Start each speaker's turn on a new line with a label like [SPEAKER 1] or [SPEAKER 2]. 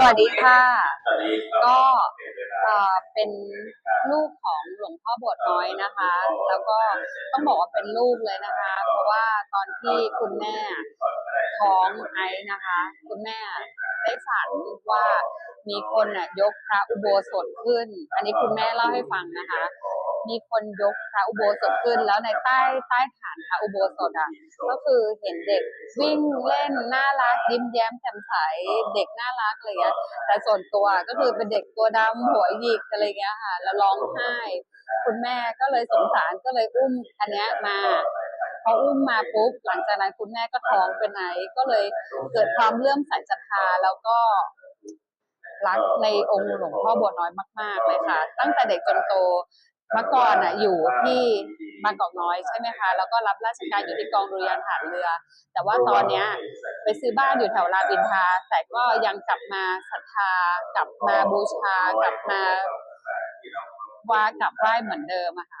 [SPEAKER 1] วัสดีค่ะก็เป็นลูกของหลวงพ่อโบสถ์น้อยนะคะแล้วก็ต้องบอกว่าเป็นลูกเลยนะคะเพราะว่าตอนที่คุณแม่ท้องไอซ์นะคะคุณแม่ได้ฝันว่ามีคนยกพระอุโบสถขึ้นอันนี้คุณแม่เล่าให้ฟังนะคะมีคนยกพระอุโบสถขึ้นแล้วในใต้ฐานพระอุโบสถก็คือเห็นเด็กวิ่งเล่นน่ารักยิ้มแย้มแจ่มใสเด็กน่ารักอะไรเงี้ยแต่ส่วนตัวก็คือเป็นเด็กตัวดำหัวหยิกอะไรเงี้ยค่ะแล้วร้องไห้คุณแม่ก็เลยสงสารก็เลยอุ้มอันเนี้ยมาพออุ้มมาปุ๊บหลังจากนั้นคุณแม่ก็ท้องเป็นไอก็เลยเกิดความเลื่อมใสศรัทธาแล้วก็รักในองค์หลวงพ่อบัวน้อยมากๆเลยค่ะตั้งแต่เด็กจนโตเมื่อก่อนอยู่ที่บางกอกน้อยใช่ไหมคะแล้วก็รับราชการอยู่ที่กองดุริยางค์ทหารเรือแต่ว่าตอนเนี้ยไปซื้อบ้านอยู่แถวรามอินทราแต่ก็ยังกลับมาศรัทธากลับมาบูชากลับมาว่ากลับไหว้เหมือนเดิมอะค่ะ